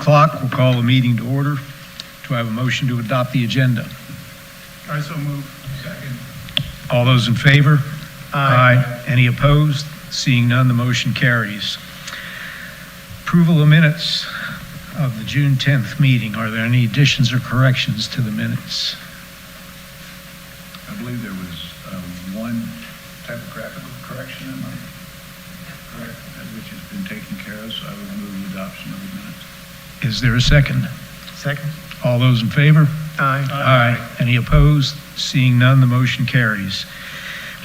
o'clock. We'll call the meeting to order. Do I have a motion to adopt the agenda? I so move. Second. All those in favor? Aye. Any opposed? Seeing none, the motion carries. Approval of minutes of the June 10th meeting. Are there any additions or corrections to the minutes? I believe there was one typographical correction in my correct, which has been taken care of, so I would move the adoption of the minutes. Is there a second? Second. All those in favor? Aye. Aye. Any opposed? Seeing none, the motion carries.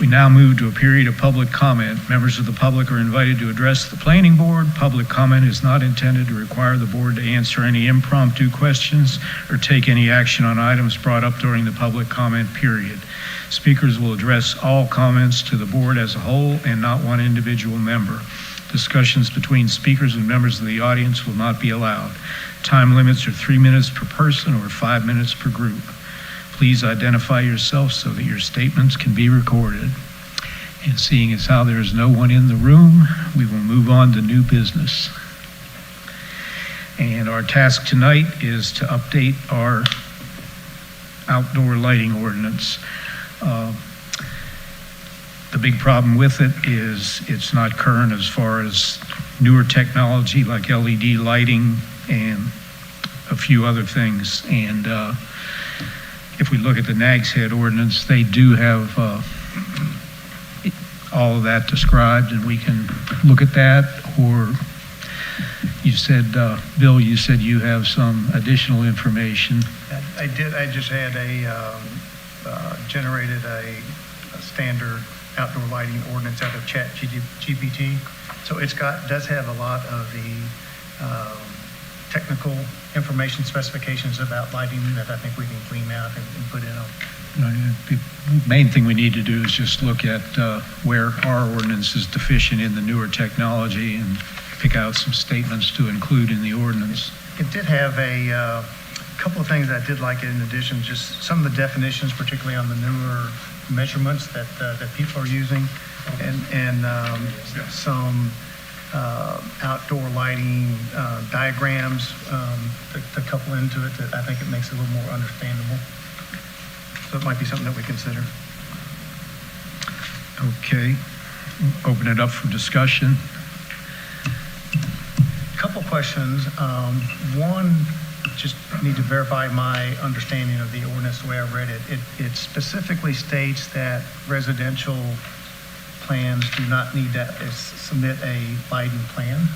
We now move to a period of public comment. Members of the public are invited to address the planning board. Public comment is not intended to require the board to answer any impromptu questions or take any action on items brought up during the public comment period. Speakers will address all comments to the board as a whole and not one individual member. Discussions between speakers and members of the audience will not be allowed. Time limits are 3 minutes per person or 5 minutes per group. Please identify yourself so that your statements can be recorded. And seeing as how there is no one in the room, we will move on to new business. And our task tonight is to update our outdoor lighting ordinance. The big problem with it is it's not current as far as newer technology like LED lighting and a few other things. And if we look at the Nag's Head ordinance, they do have all of that described, and we can look at that. Or you said, Bill, you said you have some additional information. I did. I just had generated a standard outdoor lighting ordinance out of ChatGPT. So does have a lot of the technical information specifications about lighting that I think we can clean out and put in them. The main thing we need to do is just look at where our ordinance is deficient in the newer technology and pick out some statements to include in the ordinance. It did have a couple of things that I did like it in addition, just some of the definitions, particularly on the newer measurements that people are using, and some outdoor lighting diagrams to couple into it that I think it makes it a little more understandable. So it might be something that we consider. Okay, open it up for discussion. A couple questions. One, just need to verify my understanding of the ordinance the way I read it. It specifically states that residential plans do not need to submit a lighting plan.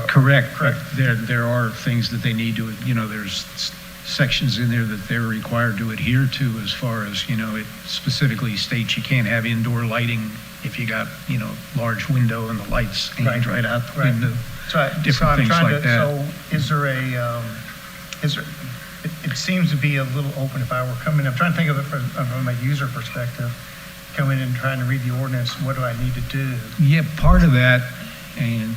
Correct. There are things that they need to, there's sections in there that they're required to adhere to as far as, it specifically states you can't have indoor lighting if you got, large window and the lights aimed right out the window. Different things like that. So is there it seems to be a little open if I were coming, I'm trying to think of it from a user perspective, coming in and trying to read the ordinance, what do I need to do? Yeah, part of that, and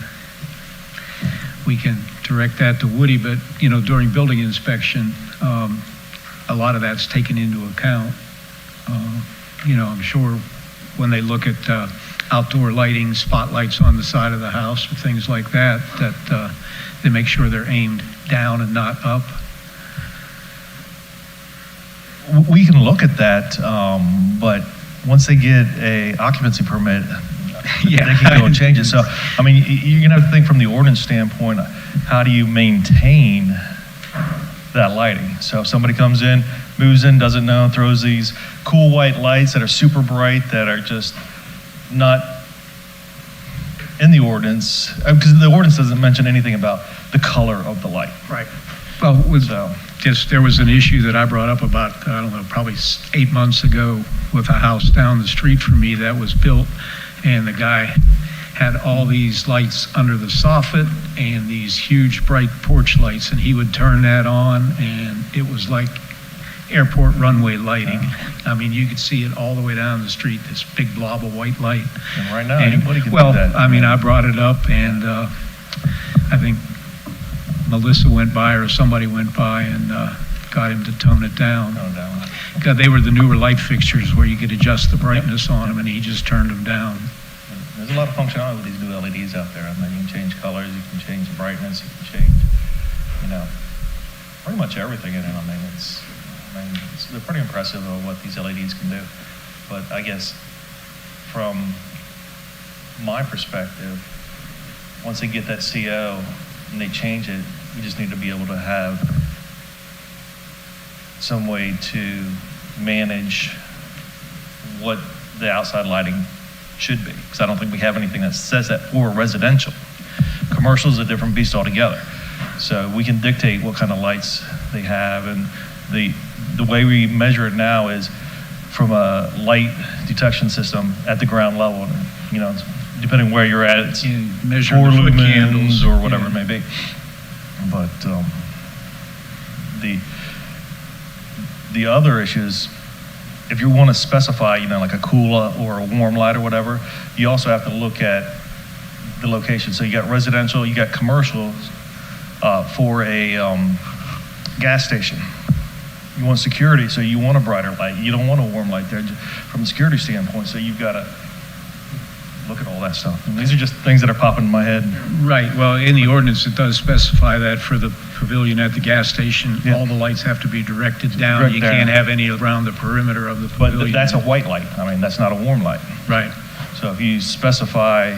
we can direct that to Woody, but, during building inspection, a lot of that's taken into account. I'm sure when they look at outdoor lighting, spotlights on the side of the house, or things like that, they make sure they're aimed down and not up. We can look at that, but once they get a occupancy permit, they can go and change it. So, you're gonna have to think from the ordinance standpoint, how do you maintain that lighting? So if somebody comes in, moves in, doesn't know, throws these cool white lights that are super bright, that are just not in the ordinance, because the ordinance doesn't mention anything about the color of the light. Right. Well, there was an issue that I brought up about, probably 8 months ago with a house down the street from me that was built, and the guy had all these lights under the soffit and these huge bright porch lights, and he would turn that on, and it was like airport runway lighting. You could see it all the way down the street, this big blob of white light. And right now, anybody can do that. I brought it up, and I think Melissa went by or somebody went by and got him to tone it down. Because they were the newer light fixtures where you could adjust the brightness on them, and he just turned them down. There's a lot of functionality with these new LEDs out there. You can change colors, you can change brightness, you can change you know, pretty much everything in it. They're pretty impressive of what these LEDs can do. But I guess from my perspective, once they get that CO and they change it, we just need to be able to have some way to manage what the outside lighting should be. Because I don't think we have anything that says that for residential. Commercial is a different beast altogether. So we can dictate what kind of lights they have, and the way we measure it now is from a light detection system at the ground level. And, you know, depending where you're at, it's 4 lumens or whatever it may be. But the other issue is, if you want to specify, you know, like a cool or a warm light or whatever, you also have to look at the location. So you got residential, you got commercials for a gas station. You want security, so you want a brighter light. You don't want a warm light there from a security standpoint. So you've got to look at all that stuff. And these are just things that are popping in my head. Right, well, in the ordinance, it does specify that for the pavilion at the gas station, Yeah. all the lights have to be directed down. Direct You down. can't have any around the perimeter of the But pavilion. that's a white light. I mean, that's not a warm light. Right, So if you specify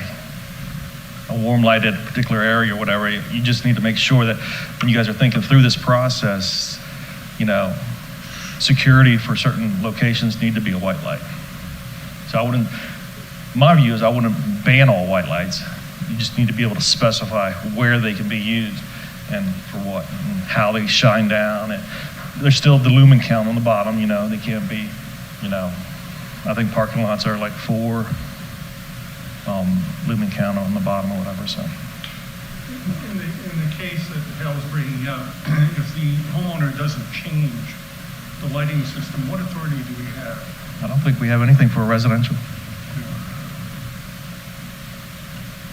a warm light at a particular area or whatever, you just need to make sure that when you guys are thinking through this process, you know, security for certain locations need to be a white light. So my view is I wouldn't ban all white lights. You just need to be able to specify where they can be used and for what, and how they shine down. And there's still the lumen count on the bottom, you know, they can't be, you know, I think parking lots are like 4 lumen count on the bottom or whatever, so. In the case that Hal was bringing up, if the homeowner doesn't change the lighting system, what authority do we have? I don't think we have anything for residential.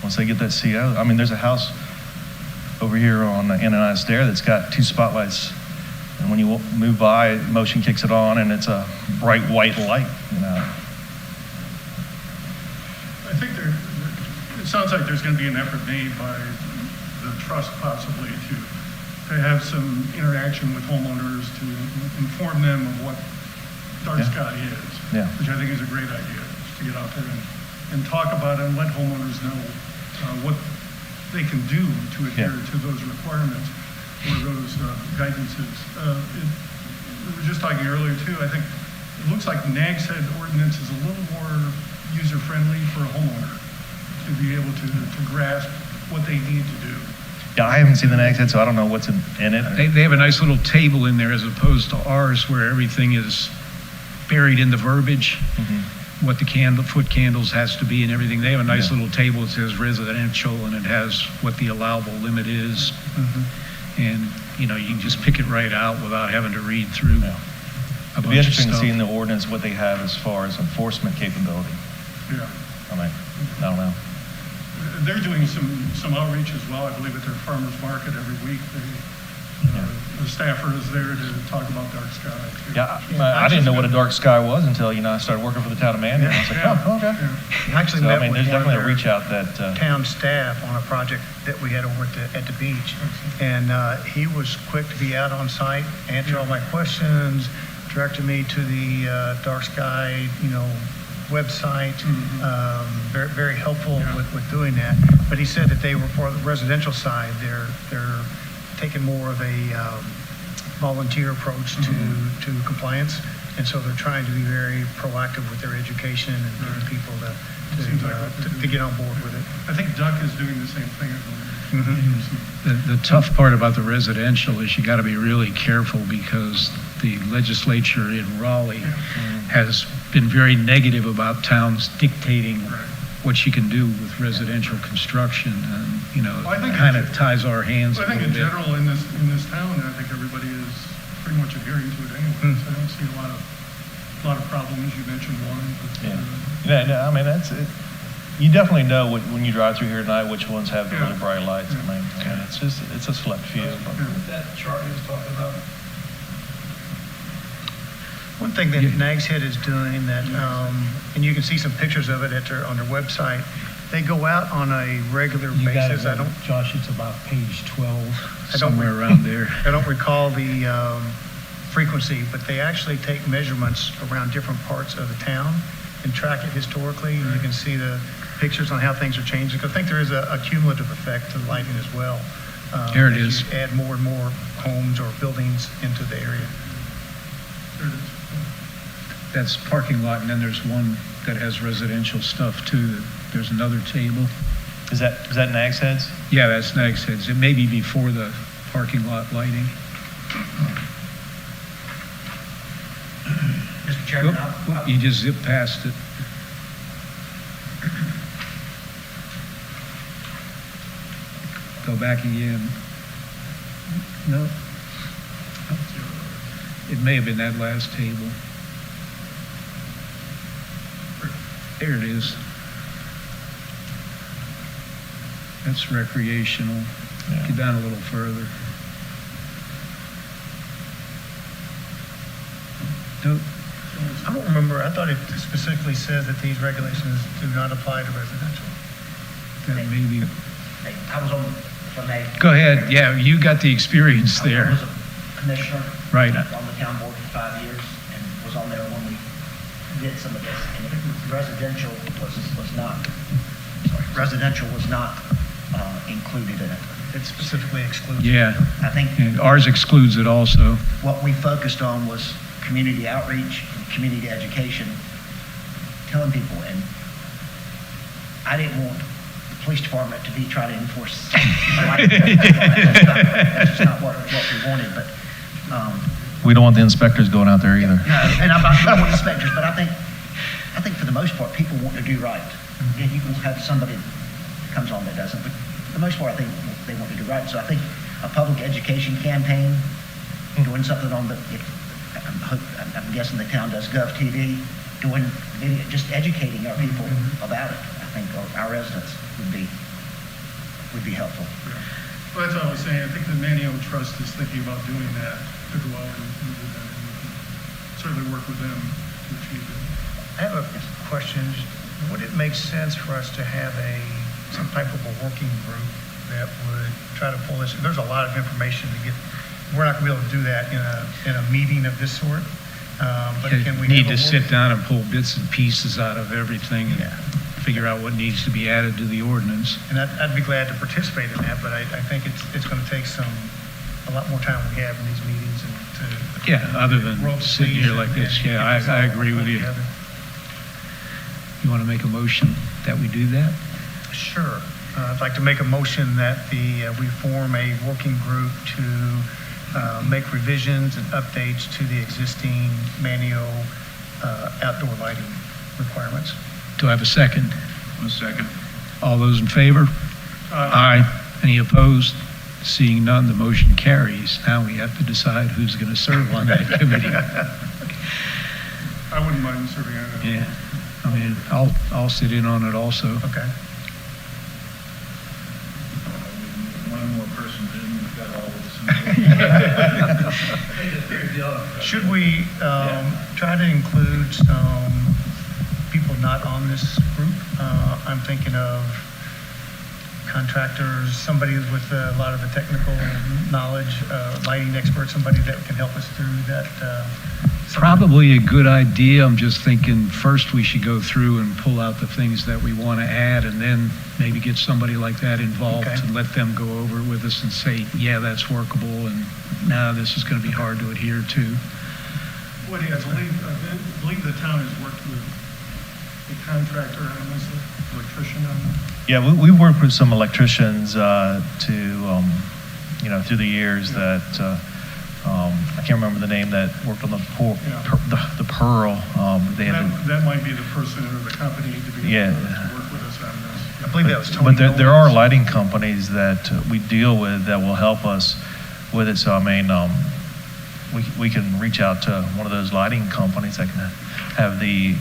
Once they get that CO, I mean, there's a house over here on Ananias Stair that's got 2 spotlights. And when you move by, motion kicks it on and it's a bright white light, you know. I think it sounds like there's going to be an effort made by the trust possibly to have some interaction with homeowners to inform them of what dark Yeah. sky is, Yeah. which I think is a great idea, is to get out there and talk about it and let homeowners know what they can do to adhere to those requirements or those guidances. We were just talking earlier too, I think it looks like Nag's Head ordinance is a little more user-friendly for a homeowner to be able to grasp what they need to do. Yeah, I haven't seen the Nag's Head, so I don't know what's in it. they have a nice little table in there as opposed to ours where everything is buried in the verbiage, what the foot candles has to be and everything. They have a nice little table that says residential and it has what the allowable limit is. And, you know, you can just pick it right out without having to read through a It'd be bunch of interesting to stuff. see in the ordinance what they have as far as enforcement capability. Yeah. I mean, I don't know. They're doing some outreach as well, I believe, at their farmer's market every week. The staffer is there to talk about dark sky. too. Yeah, I didn't know what a dark sky was until, you know, I started working for the town of Manteo. I was like, oh, okay. I actually So, I met mean, with there's one of definitely a their reach out that, town staff on a project that we had over at the beach. And he was quick to be out on site, answer all my questions, directed me to the dark sky, you know, website. Very, very helpful with doing that. But he said that they were, for the residential side, they're taking more of a volunteer approach to compliance. And so they're trying to be very proactive with their education and getting people to get on board with it. I think Duck is doing the same thing. The tough part about the residential is you got to be really careful because the legislature in Raleigh has been very negative about towns dictating what you can do with residential construction, and, you know, Well, I think it kind of ties our hands a I think little in bit. general in this town, I think everybody is pretty much adhering to it anyway. So I don't see a lot of problems. You mentioned one. But, yeah, I mean, that's it. You definitely know when you drive through here tonight which ones have the really bright lights. I mean, it's a select few. But. that chart he was talking about. One thing that Nag's Head is doing that, and you can see some pictures of it on their website, They go out on a regular You got basis. I it, don't, Josh, it's about page 12, I don't somewhere around there. I don't recall the frequency, but they actually take measurements around different parts of the town and track it historically, and you can see the pictures on how things are changing. 'Cause I think there is a cumulative effect to the lighting as well. There it as is. you add more and more homes or buildings into the area. There it is. That's parking lot, and then there's one that has residential stuff too. There's another table. Is that Nag's Heads? Yeah, that's Nag's Heads. It may be before the parking lot lighting. Mr. Chairman, Whoop, you just zipped past it. Go back again. No. It may have been that last table. There it is. That's recreational. Yeah. Get down a little further. Nope. I don't remember, I thought it specifically says that these regulations do not apply to residential. That may be. I was on, if I may. Go ahead. Yeah, you got the experience I there. was a commissioner. Right. On the town board for 5 years and was on there when we did some of this. And residential was not, sorry, residential was not included in it. It's specifically excluded. Yeah. I think And ours excludes it also. what we focused on was community outreach, and community education, telling people, and I didn't want the police department to be trying to enforce. That's just not what we wanted, but, We don't want the inspectors going out there either. no, and I don't want inspectors, but I think for the most part, people want to do right. And you can have somebody that comes on that doesn't, but for the most part, I think they want to do right. So I think a public education campaign, doing something on the, I'm guessing the town does GovTV, doing video, just educating our people about it. I think our residents would be helpful. Well, that's what I was saying. I think the Manteo Trust is thinking about doing that, to go out and do that. And we can certainly work with them to achieve it. I have a question. Would it make sense for us to have some type of a working group that would try to pull this? There's a lot of information to get. We're not going to be able to do that in a meeting of this sort. But can we Need have to a sit down and pull bits and pieces out of everything and figure out what needs to be added to the ordinance. And I'd be glad to participate in that, but I think it's going to take a lot more time we have in these meetings and to. Yeah, other than roll the sitting sleeves here like and this. get Yeah, this I all agree with you. together. You want to make a motion that we do that? Sure. I'd like to make a motion that we form a working group to make revisions and updates to the existing Manteo outdoor lighting requirements. Do I have a second? A second. All those in favor? Aye. Any opposed? Seeing none, the motion carries. Now we have to decide who's going to serve on that committee. I wouldn't mind serving on that. Yeah, I mean, I'll sit in on it also. Okay. One more person, then we've got all this. Should we try to include some people not on this group? I'm thinking of contractors, somebody with a lot of the technical knowledge, lighting expert, somebody that can help us through that. Probably a good idea. I'm just thinking first we should go through and pull out the things that we want to add and then maybe get somebody like that involved Okay. and let them go over it with us and say, yeah, that's workable, and no, this is going to be hard to adhere to. What I believe the town has worked with a contractor on this, electrician on that. Yeah, we worked with some electricians through the years that, I can't remember the name, that worked on the Pearl. They had That might be the person or the company to be able to work with us on this. I believe that was Tony. But there are Nolan's. lighting companies that we deal with that will help us with it. So, I mean, we can reach out to one of those lighting companies that can have the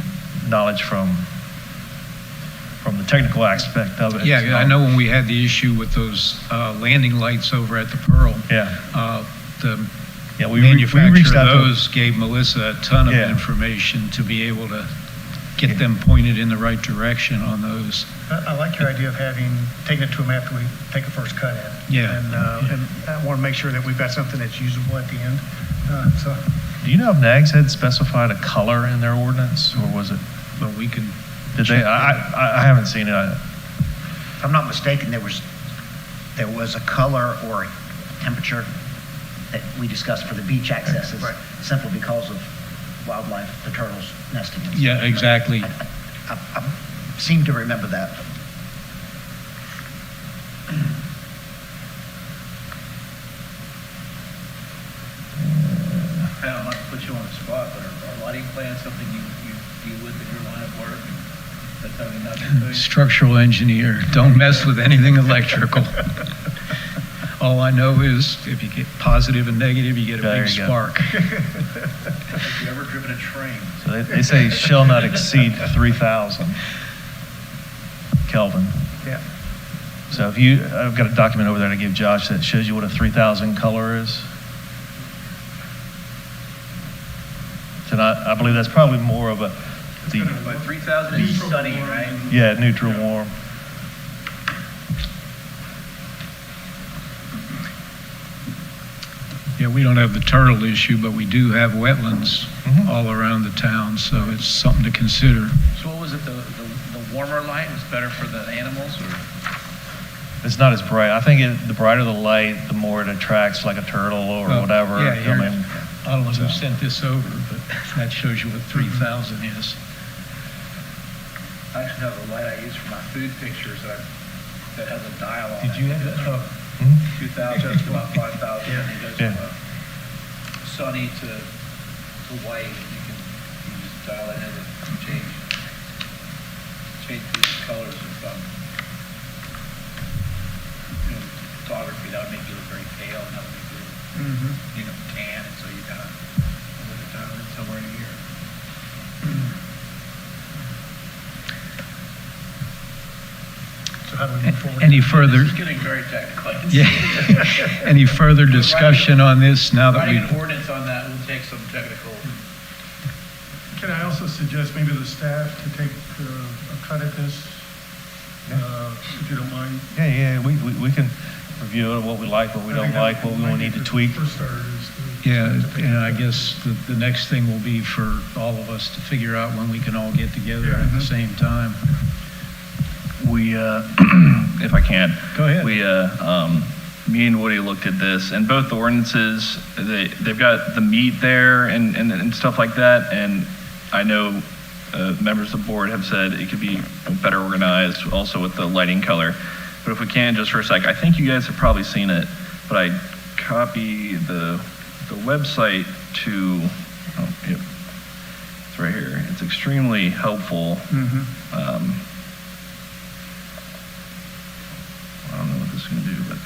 knowledge from the technical aspect of it. Yeah, I know when we had the issue with those landing lights over at the Pearl, the we reached manufacturer out of to those gave Melissa a ton of Yeah. information to be able to get them pointed in the right direction on those. I like your idea of taking it to them after we take a first cut at it. Yeah. And I want to make sure that we've got something that's usable at the end. So, Do you know if Nags had specified a color in their ordinance, or was it, But we can, did they? I haven't seen it. If I'm not mistaken, there was a color or a temperature that we discussed for the beach accesses, Right. simply because of wildlife, the turtles nesting. and yeah, stuff. exactly. I seem to remember that. Pat, not to put you on the spot, but are lighting plans something you deal with in your line of work? That's how we not Structural engineer, don't mess with anything electrical. All I know is if you get positive and negative, you get a There big you go. spark. Have you ever driven a train? So they say shall not exceed 3,000 Kelvin. yeah. So I've got a document over there to give Josh that shows you what a 3,000 color is. And I believe that's probably more of But 3,000 is sunny, right? yeah, neutral warm. Yeah, we don't have the turtle issue, but we do have wetlands Mhm. all around the town, so it's something to consider. So what was it, the warmer light was better for the animals, or? It's not as bright. I think the brighter the light, the more it attracts like a turtle or Oh, whatever. yeah, I here. mean, I don't know who sent this over, but that shows you what 3,000 is. I actually have a light I use for my food pictures that has a dial on it. Did you have that? Oh, 2,000 to about 5,000, and it goes Yeah. from sunny to white. You just dial it in and change the colors of photography. That would make you look very pale, and that would make you look, tan, and so you kind of dial it somewhere in here. So how do we move forward? Any further, This is getting very technical. yeah, any further discussion on this now that Writing we've, an ordinance on that will take some technical. Can I also suggest maybe the staff to take a cut at this, if you don't mind? yeah, we can review it, what we like, what we don't like, what we will need to tweak. First start is yeah, and I guess the next thing will be for all of us to figure out when we can all get together at the same time. We, if I can. Go ahead. We, me and Woody looked at this, and both the ordinances, they've got the meat there and stuff like that, and I know members of the board have said it could be better organized also with the lighting color. But if we can, just for a sec, I think you guys have probably seen it, but I copy the website to, it's right here. It's extremely helpful. I don't know what this is going to do, but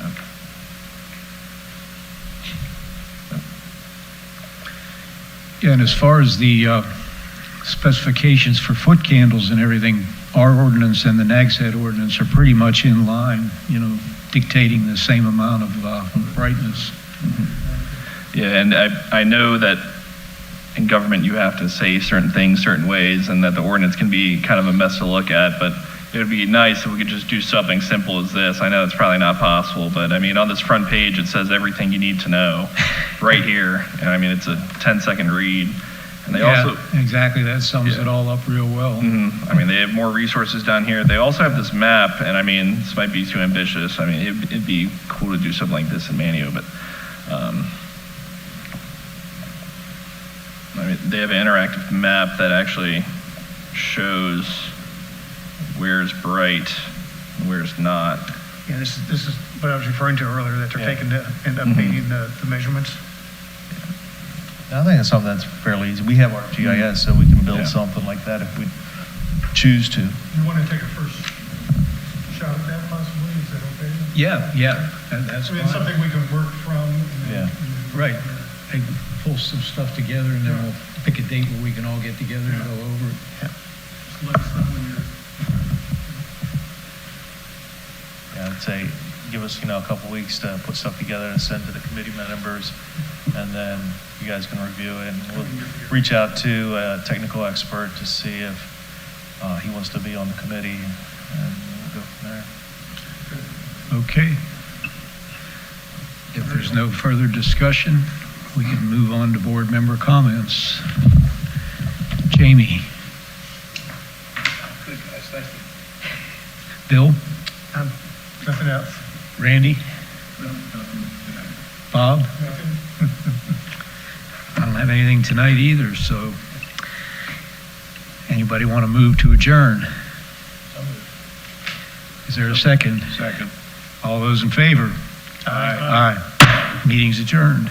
Yeah, and as far as the specifications for foot candles and everything, our ordinance and the Nags Head ordinance are pretty much in line, dictating the same amount of brightness. yeah, and I know that in government you have to say certain things certain ways, and that the ordinance can be kind of a mess to look at, but it would be nice if we could just do something simple as this. I know it's probably not possible, but I mean, on this front page, it says everything you need to know right here. And I mean, it's a 10-second read. And they Yeah, also, exactly, that sums it all up real well. I mean, they have more resources down here. They also have this map, and I mean, this might be too ambitious. I mean, it'd be cool to do something like this in Manteo, but I mean, they have an interactive map that actually shows where's bright and where's not. Yeah, this is what I was referring to earlier, that they're Yeah. taking to end up meeting the measurements. I think it's something that's fairly easy. We have our GIS, so we can build something like that if we choose to. You want to take a first shot at that possibly? Is that okay? Yeah, that's I mean, it's fine. something we can work from. And then- Yeah. and then go Right. from there. I can pull some stuff together and then we'll pick a date where we can all get together and go over it. Just let us know when you're. Yeah, I'd say give us, a couple weeks to put stuff together and send to the committee members, and then you guys can review it, and we'll reach out to a technical expert to see if he wants to be on the committee, and we'll go from there. Okay. If there's no further discussion, we can move on to board member comments. Jamie? Good, guys, thank you. Bill? Nothing else? Randy? No, nothing tonight. Bob? I don't have anything tonight either, so anybody want to move to adjourn? Is there a second? Second. All those in favor? Aye. Aye. Meeting's adjourned.